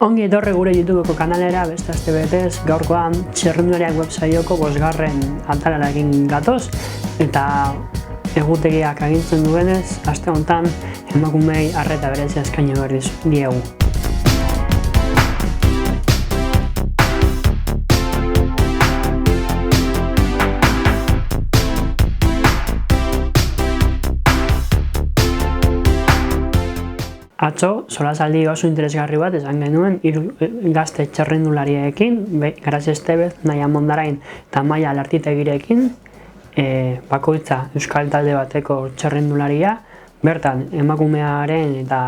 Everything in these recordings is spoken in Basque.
Ongi etorri gure YouTubeko kanalera beste aste betez, gaurkoan txirrindulariak websaioko 5. atalarekin gatoz eta egutegiak agintzen duenez, aste honetan emakumeei arreta berezia eskaini behar diegu. Atzo, solasaldi oso interesgarri bat esan genuen hiru gazte txirrindulariekin, Garazi Estevez, Naia Mondarain eta Maia Lartitegirekin, bakoitza euskal talde bateko txirrindularia, bertan emakumearen eta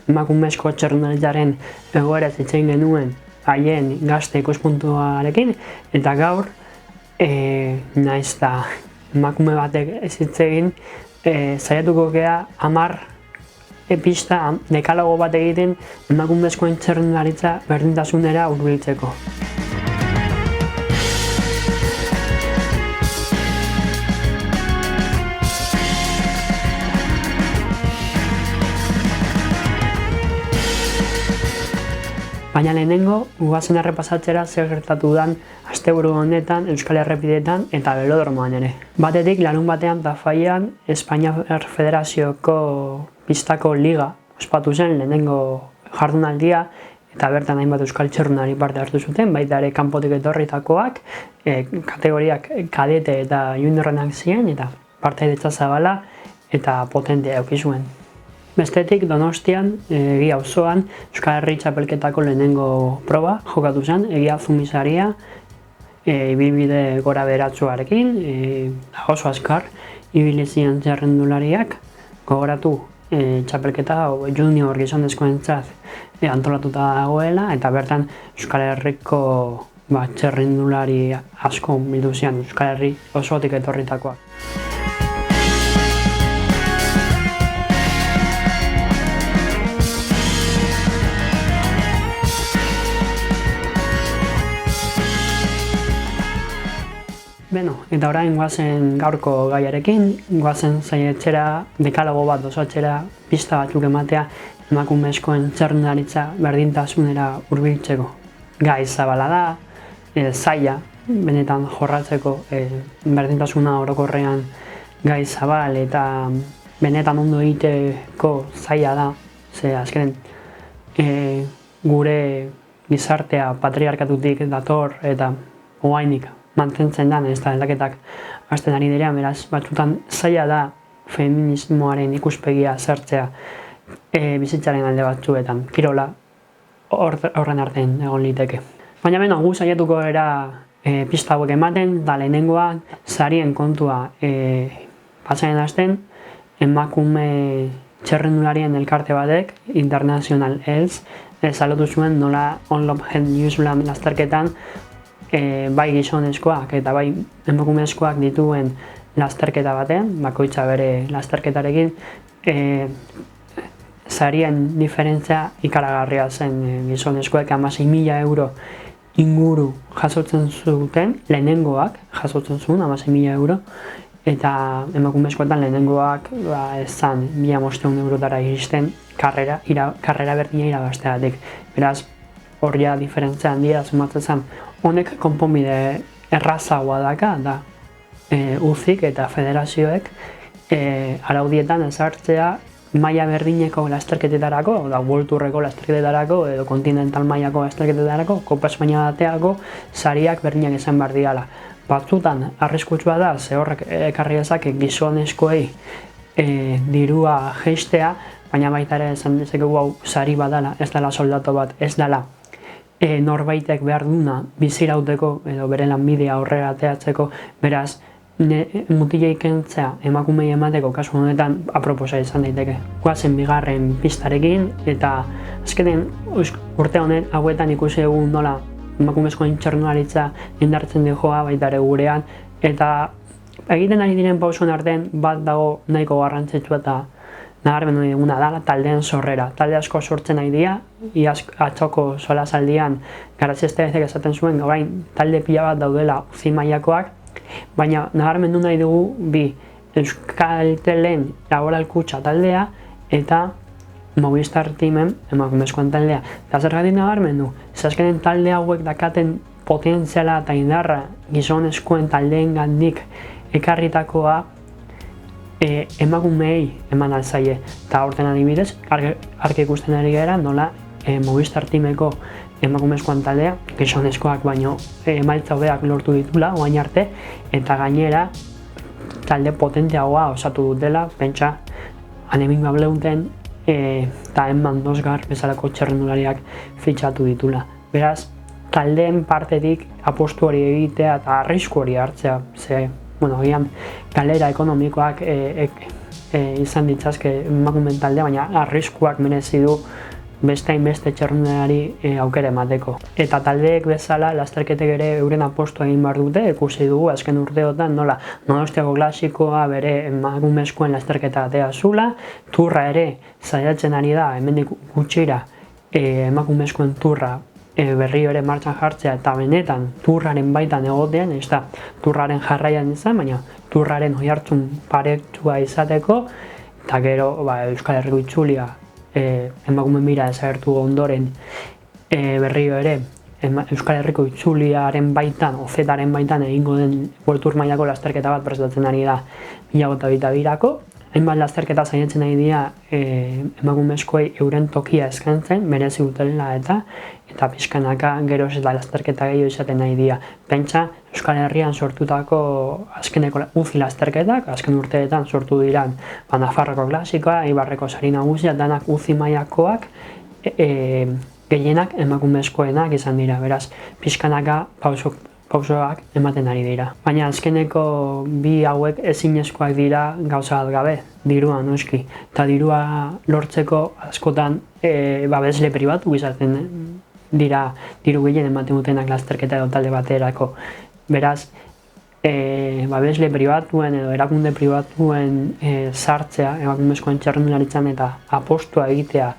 emakumezko txirrindularitzaren egoeraz hitz egin genuen haien gazte ikuspuntuarekin, eta gaur, nahiz eta emakume batek ez hitz egin, saiatuko gea 10 pista dekalogo bat egiten emakumezkoen txirrindularitza berdintasunera hurbiltzeko. Baina lehenengo, guazen errepasatzera zer gertatu dan asteburu honetan, Euskal Errepideetan eta belodromoan ere. Batetik, larun batean Tafaian, Espainiar Federazioko pistako liga ospatu zen lehenengo jardunaldia eta bertan hainbat euskal txirrindulari parte hartu zuten, baita ere kanpotik etorritakoak, kategoriak kadete eta juniorrenak ziren eta partaidetza zabala eta potentea eduki zuen. Bestetik, Donostian, Egia auzoan, Euskal Herri txapelketako lehenengo proba jokatu zen, Egia Zumisaria, ibilbide gora beratsuarekin, oso azkar, ibili ziren txirrindulariak, gogoratu txapelketa junior gizonezkoentzat antolatuta dagoela, eta bertan Euskal Herriko txirrindulari asko bildu ziren, Euskal Herri osotik etorritakoak. Beno, eta orain goazen gaurko gaiarekin, goazen saiatzera dekalogo bat osatzera pista batzuk ematea emakumezkoen txirrindularitza berdintasunera hurbiltzeko. Gai zabala da, zaila, benetan jorratzeko berdintasuna orokorrean gai zabal eta benetan ondo egiteko zaila da, ze azken gure gizartea patriarkatutik dator eta oainik mantentzen den ez da aldaketak hasten ari direan, beraz batzutan zaila da feminismoaren ikuspegia sartzea bizitzaren alde batzuetan, kirola horren artean egon liteke. Baina beno, gu saiatuko era pista hauek ematen, da lehenengoa sarien kontua pasaren hasten, emakume txirrindularien elkarte batek, International Health, salotu zuen nola Onlop Head Newsland lasterketan bai gizonezkoak eta bai emakumezkoak dituen lasterketa batean, bakoitza bere lasterketarekin, sarien diferentzia ikaragarria zen gizonezkoek 16.000 euro inguru jasotzen zuten, lehenengoak jasotzen zuen 16.000 euro, eta emakumezkoetan lehenengoak ez zen 1.500 eurotara iristen karrera berdina irabazteagatik. Beraz, horria diferentzia handia sumatzen zen. Honek konponbide errazagoa daka, da UCIk eta federazioek araudietan ezartzea maila berdineko lasterketetarako, da World Tourreko lasterketetarako edo kontinental mailako lasterketetarako, Kopa Espainia bateako sariak berdinak izan behar diala. Batzutan arriskutsua da, ze horrek ekarri dezake gizonezkoei dirua jeistea, baina baita ere esan dezakegu hau sari bat dela, ez dela soldatu bat, ez dela norbaitek behar duna bizirauteko edo bere lanbidea aurrera ateatzeko, beraz mutilei kentzea emakumei emateko kasu honetan aproposa izan daiteke. Goazen bigarren pistarekin eta azkenen urte honen hauetan ikusi egun nola emakumezkoen txirrindularitza indartzen joa baita ere gurean, eta egiten ari diren pauson artean bat dago nahiko garrantzitsua eta nabarmendu diguna da, taldeen sorrera. Talde asko sortzen nahi dira, atzoko solasaldian Garazi Estevezek esaten zuen, orain talde pila bat daudela UCI mailakoak, baina nabarmendu nahi dugu bi Euskaltelen Laboral Kutxa taldea eta Movistar Teamen emakumezkoen taldea. Eta zergatik nabarmendu, azkenen talde hauek dakaten potentziala eta indarra gizonezkoen taldeengandik ekarritakoa emakumeei eman alzaie. Eta horten adibidez, argi ikusten ari gara nola Movistar Teameko emakumezkoen taldea, gizonezkoak baino emaitza hobeak lortu ditula, oain arte, eta gainera talde potenteagoa osatu dutela, pentsa, Anemin Bableuten eta Emman Dosgar bezalako txerrendulariak fitxatu ditula. Beraz, taldeen partetik apostu hori egitea eta arrisku hori hartzea, agian galera ekonomikoak izan ditzazke emakumeen taldea, baina arriskuak merezi du beste txerrendulari aukera emateko. Eta taldeek bezala, lasterketek ere euren apostu egin behar dute, ikusi dugu azken urteotan nola Donostiako klasikoa bere emakumezkoen lasterketa atea zula, turra ere saiatzen ari da, hemendik gutxira emakumezkoen turra berriro ere martxan jartzea eta benetan turraren baitan egotean, ez da turraren jarraian izan, baina turraren oihartzun paretua izateko, eta gero Euskal Herriko itzulia emakume mira desagertu ondoren berriro ere Euskal Herriko itzuliaren baitan, ozetaren baitan egingo den World Tour mailako lasterketa bat prestatzen ari da 2022rako. Hainbat lasterketa saiatzen ari dira emakumezkoei euren tokia eskaintzen, merezi dutela eta pixkanaka geroz eta lasterketa gehiago izaten nahi dira. Pentsa, Euskal Herrian sortutako azkeneko UCI lasterketak, azken urteetan sortu diran Nafarroko klasikoa, Eibarreko sari nagusia, danak UCI mailakoak, gehienak emakumezkoenak izan dira, beraz, pixkanaka pausoak ematen ari dira. Baina azkeneko bi hauek ezinezkoak dira gauza bat gabe, dirua noski. Eta dirua lortzeko askotan babesle pribatu izaten dira diru gehien ematen dutenak lasterketa edo talde baterako. Beraz, babesle pribatuen edo erakunde pribatuen sartzea emakumezkoen txerrendularitzan eta apostua egitea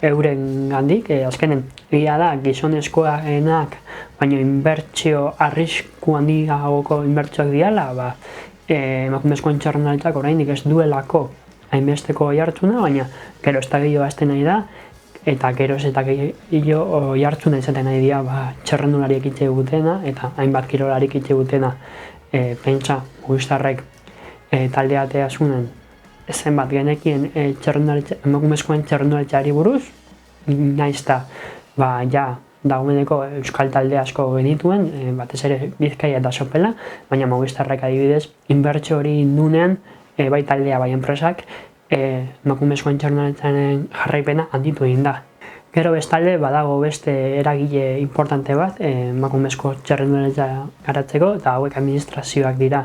euren gandik, azkenen egia da gizonezkoenak baina inbertsio arrisku handiagoko inbertsioak diala, emakumezkoen txerrendularitzak oraindik ez duelako hainbesteko oihartzuna, baina gero ez da gehiago hasten nahi da, eta geroz eta gehiago oihartzuna izaten nahi dira txerrendulariek itxe gutena eta hainbat kirolarik itxe gutena. Pentsa, Movistarrek taldeatea zunen zenbat genekien emakumezkoen txerrendularitzari buruz, nahiz eta dagoeneko euskal talde asko genituen, batez ere Bizkaia eta Sopela, baina Movistarrek adibidez, inbertsio hori nunean, bai taldea bai enpresak, emakumezkoen txerrendularitzaren jarraipena handitu egin da. Gero bestalde badago beste eragile importante bat emakumezko txerrendularitza garatzeko, eta hauek administrazioak dira.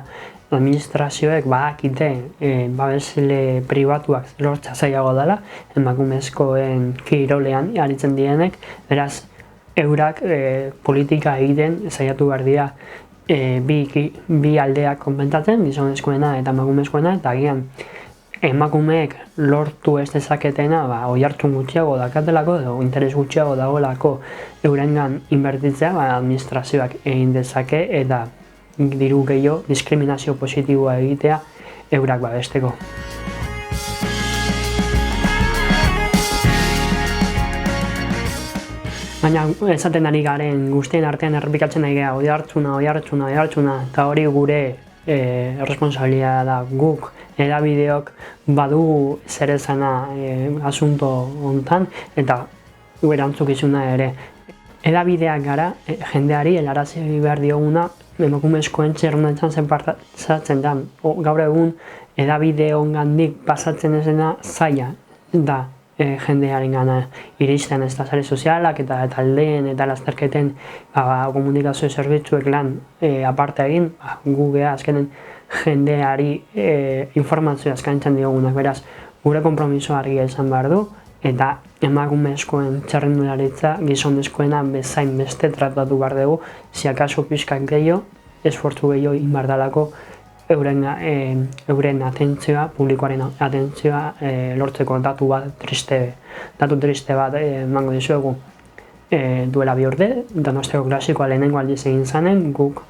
Administrazioek badakite babesle pribatuak lortza zailago dela, emakumezkoen kirolean aritzen dienek, beraz eurak politika egiten saiatu behar dira bi aldeak konpentsatzen, gizonezkoena eta emakumezkoena, eta agian emakumeek lortu ez dezaketena oihartzun gutxiago dakatelako edo interes gutxiago dagoelako eurengan inbertitzea, administrazioak egin dezake eta diru gehiago diskriminazio positiboa egitea eurak babesteko. Baina esaten ari garen guztien artean errepikatzen nahi gara oihartzuna, eta hori gure erresponsabilitatea da. Guk hedabideok badu zer esana asunto hontan eta erantzukizuna ere. Hedabideak gara jendeari helarazi behar dioguna emakumezkoen txerrendularitzan zen pasatzen da. Gaur egun hedabide hongandik pasatzen ezena zaila da jendearen gana iristen, ez da sare sozialak eta taldeen eta lasterketen komunikazio zerbitzuek lan aparte egin, gu gea azkenen jendeari informazioa eskaintzen diogunak, beraz gure konpromiso argia izan behar du eta emakumezkoen txerrendularitza gizonezkoena bezain beste tratatu behar dugu, si akaso pixkak gehiago, esfortzu gehiago inbardalako euren atentzioa, publikoaren atentzioa lortzeko datu triste bat emango dizuegu. Duela 2 urte, Donostiako klasikoa lehenengo aldiz egin zanen, guk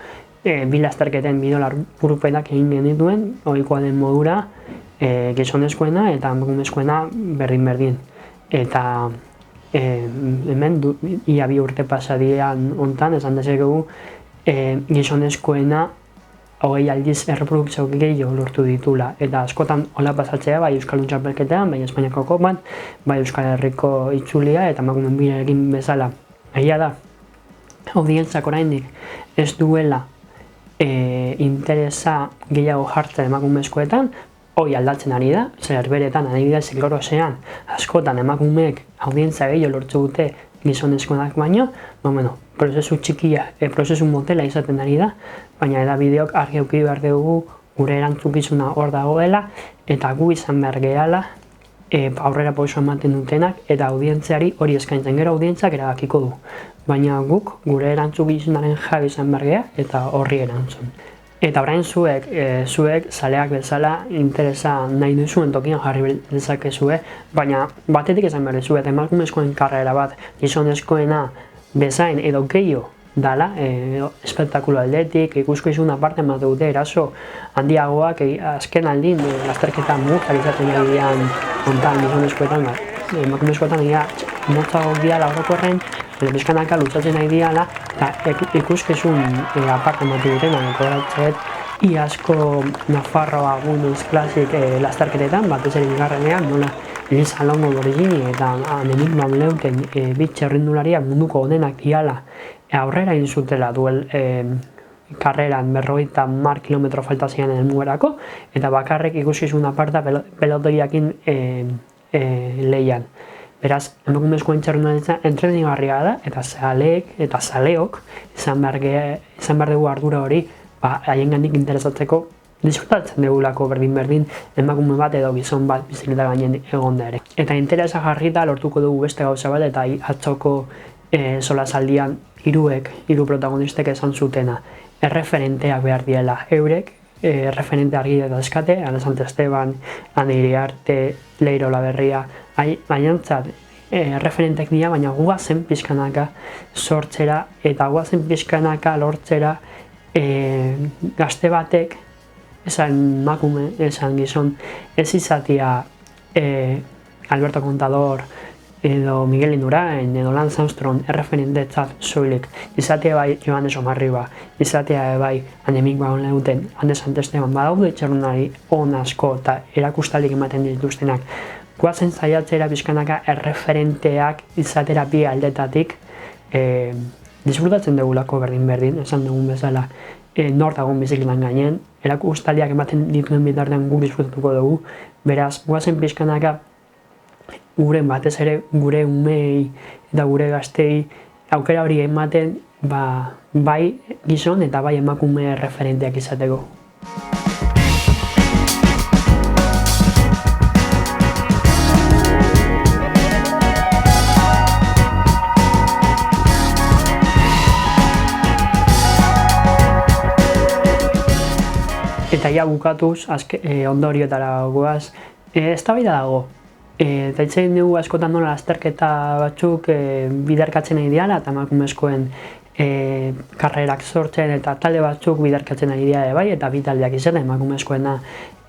bi lasterketen bidolar burupenak egin genituen, ohikoa den modura, gizonezkoena eta emakumezkoena berdin. Eta hemen ia 2 urte pasadian hontan, esan dezakegu, gizonezkoena 20 aldiz erreprodukzio gehiago lortu ditula. Eta askotan hola pasatzea, bai Euskal Txapelketean, bai Espainiako Kopan, bai Euskal Herriko itzulia eta emakumeen bira egin bezala. Egia da, audientzak oraindik ez duela interesa gehiago jartzen emakumezkoetan, hori aldatzen ari da, zer beretan, adibidez, Lorosean, askotan emakumeek audientzia gehiago lortu dute gizonezkoenak baino, prozesu txikia, prozesu motela izaten ari da, baina edabideok argi eduki behar dugu gure erantzukizuna hor dagoela, eta gu izan behar gehala aurrera pauso ematen dutenak, eta audientziari hori eskaintzen, gero audientziak erabakiko du. Baina guk gure erantzukizunaren jabe izan behar geha, eta horri erantzun. Eta orain zuek zaleak bezala interesa nahi duzuen tokian jarri dezakezue, baina batetik esan behar duzu, eta emakumezkoen karrera bat gizonezkoena bezain edo gehiago dala, espektakulo aldetik, ikuskizun aparte ematen dute eraso handiagoak azken aldin lasterketa motzak izaten dian ontan gizonezkoetan, emakumezkoetan motzagok diala horrekorren, pizkanaka lutsatzen nahi diala, eta ikuskizun aparte ematen dutena, kobratzet, iazko Nafarroa Gunuz Klasik lasterketetan, batez ere bigarrenean, nola Elisa Longo Borgini eta Anemik Mamleuten txirrindulariak munduko onenak diala aurrera egin zutela duel karreran 50 kilometro falta ziren helmugerako, eta bakarrek ikuskizun aparta pelotoiakin lehian. Beraz, emakumezkoen txirrindularitza entrenigarria da, eta zaleek eta zaleok izan behar dugu ardura hori haiengandik interesatzeko disfrutatzen dugulako berdin emakume bat edo gizon bat bizikleta gainen egonda ere. Eta interesa jarrita lortuko dugu beste gauza bat, eta atzoko solasaldian hiru protagonistek esan zutena erreferenteak behar diela eurek, referente argi eta eskate, Ana Sant Esteban, Ane Iriarte, Leiro Laberria, bainantzat referentek dira, baina guazen pizkanaka sortzera eta guazen pizkanaka lortzera gazte batek, esan emakume, esan gizon, ez izatea Alberto Contador edo Miguel Indurain edo Lance Armstrong erreferentetzat soilik, izatea bai Joanes Omarriba, izatea bai Anemik Mamleuten, Ane Sant Esteban, badaude txerrunari on asko eta erakustalik ematen dituztenak. Guazen zaiatzera bizkanaka erreferenteak izatera bi aldetatik disfrutatzen dugulako berdin, esan dugun bezala nortagon bizikletan gainen, erakustaliak ematen dituen bitartean gu disfrutatuko dugu, beraz, guazen bizkanaka gure batez ere gure umei eta gure gaztei aukera hori ematen bai gizon eta bai emakume referenteak izateko. Eta ja bukatuz, ondorioetara goaz, eztabaida dago. Eta itzein dugu askotan nola lasterketa batzuk biderkatzen nahi diala, eta emakumezkoen karrerak sortzen eta talde batzuk biderkatzen nahi diala bai, eta bi taldeak izaten emakumezkoena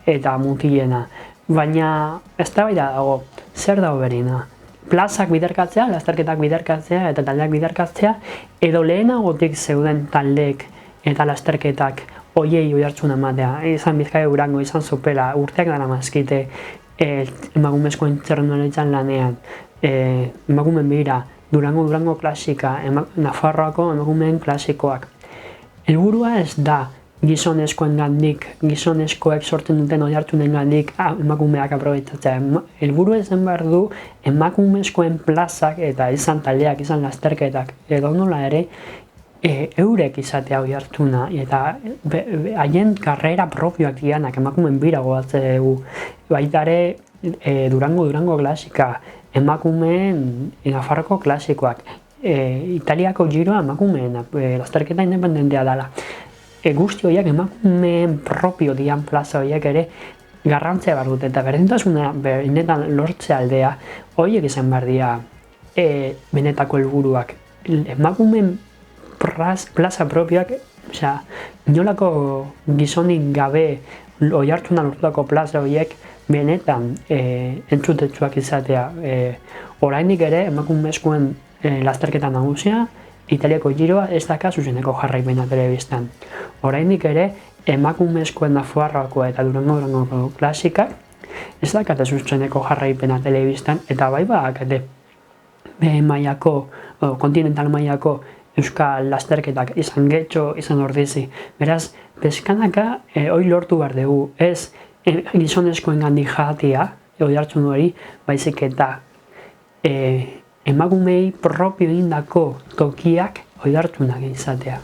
eta mutilena. Baina eztabaida dago, zer dago berina? Plazak biderkatzea, lasterketak biderkatzea eta taldeak biderkatzea, edo lehenagotik zeuden taldeek eta lasterketak oiei oihartzun ematea, izan Bizkaia Durango, izan Sopela, urteak dara mazkite emakumezkoen txirrindularitzan lanean, emakumeen bira, Durango klasika, Nafarroako emakumeen klasikoak. Helburua ez da gizonezkoen gandik, gizonezkoek sortzen duten oihartzunen gandik emakumeak aprobetxatzea. Helburua ezen behar du emakumezkoen plazak eta izan taldeak, izan lasterketak, edo nola ere, eurek izatea oihartzuna eta haien karrera propioak dianak emakumeen bira gogatze dugu. Baita ere Durango klasika, emakumeen Nafarroko klasikoak, Italiako giroa emakumeen lasterketa independentea dela. Guzti horiek emakumeen propio dian plaza horiek ere garrantzea behar dute eta berdintasuna benetan lortze aldea horiek izan behar dira benetako helburuak. Emakumeen plaza propioak Osea, inolako gizonik gabe oihartzuna lortutako plaza horiek benetan entzutetsuak izatea. Oraindik ere emakumezkoen lasterketa nagusia, Italiako Giroa ez daka zuzeneko jarraipena telebistan. Oraindik ere emakumezkoen Nafarroako eta Durangoko klasikak ez dakate zuzeneko jarraipena telebistan, eta bai badakate mailako, kontinental mailako euskal lasterketak izan getxo, izan ordizi. Beraz, pezkanaka hori lortu behar dugu, ez gizonezkoen gandik jatia, oihartzun hori, baizik eta emakumei propio indako tokiak oihartzunak izatea.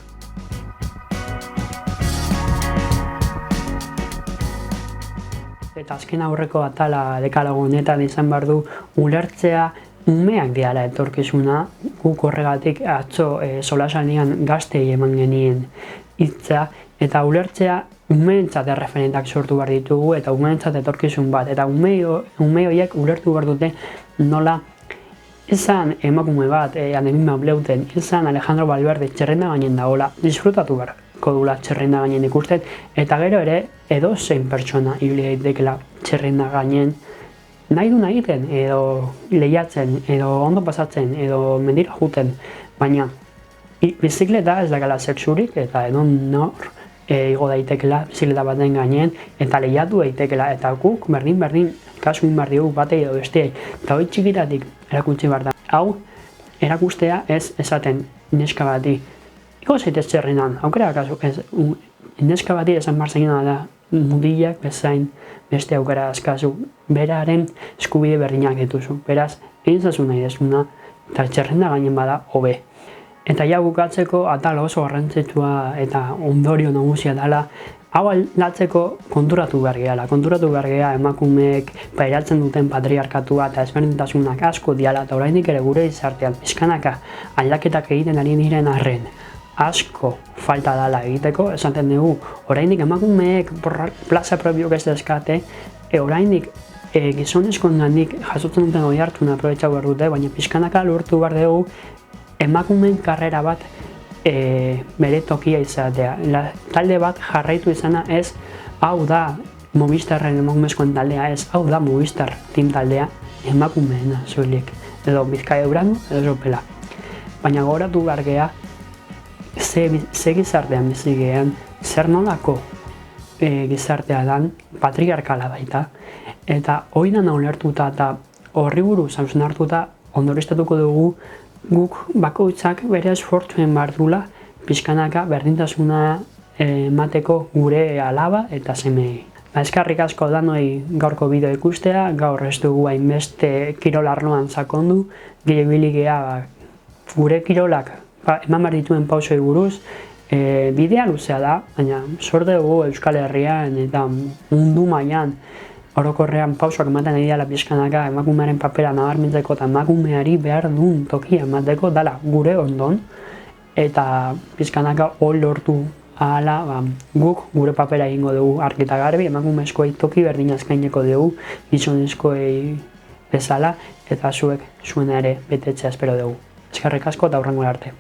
Eta azken aurreko atala dekalogo honetan izan behar du ulertzea umeak diala etorkizuna, guk horregatik atzo solasanean gaztei eman genien hitza, eta ulertzea umeentzat erreferentak sortu behar ditugu eta umeentzat etorkizun bat, eta ume horiek ulertu behar dute nola izan emakume bat, Anemima Bleuten, izan Alejandro Valverde txerrenda gainen dagoela, disfrutatu beharko dula txerrenda gainen ikusten, eta gero ere edozein pertsona ibili daitekela txerrenda gainen, nahi du nahiten, edo lehiatzen, edo ondo pasatzen, edo mendira juten, baina bizikleta ez dakala sexurik, eta edon nor igo daitekela bizikleta baten gainen, eta lehiatu daitekela, eta guk berdin kasuin behar dugu batei edo besteei, eta hori txikitatik erakutsi behar da. Hau, erakustea ez esaten neska bati, igo zaitez txerrenan, aukera kasu, neska bati esan behar zainena da, mutilak bezain beste aukera askazu, beraren eskubide berdinak dituzu. Beraz, egin zazu nahi desuna, eta txerrenda gainen bada, hobe. Eta ja bukatzeko atal oso garrantzitsua eta ondorio nagusia dela, hau aldatzeko konturatu behar gehala, emakumeek pairatzen duten patriarkatua eta ezberdintasunak asko diala, eta oraindik ere gure gizartean pixkanaka aldaketak egiten ari diren arren asko falta dela egiteko, esaten dugu, oraindik emakumeek plaza propiok ez dezkate, oraindik gizonezkoengandik jasotzen duten oihartzuna aprobetxatu behar dute, baina pixkanaka lortu behar dugu emakumeen karrera bat bere tokia izatea. Talde bat jarraitu izana ez, hau da Movistarren emakumezkoen taldea ez, hau da Movistar team taldea emakumeena soilik, edo Bizkaia Durango, edo Sopela. Baina gogoratu behar gea, ze gizartean bizigean, zer nolako gizartea dan, patriarkala baita, eta hori dana ulertuta eta horri buruz hausnartuta ondorioztatuko dugu guk bakoitzak bere esfortzuen behar dula pixkanaka berdintasuna emateko gure alaba eta semei. Eskerrik asko danoi gaurko bideo ikustea, gaur ez dugu hainbeste kirol arloan sakondu, gehiagili geha gure kirolak eman behar dituen pausoi buruz, bidea luzea da, baina sorde dugu Euskal Herrian eta mundu mailan orokorrean pausoak ematen ari dela pixkanaka emakumearen papera nabarmentzeko eta emakumeari behar duen tokia emateko dela gure ondon, eta pixkanaka hori lortu ahala guk gure papera egingo dugu argi eta garbi, emakumezkoei toki berdina eskaineko dugu gizonezkoei bezala, eta zuek zuena ere betetzea espero dugu. Eskerrik asko eta hurrengora arte.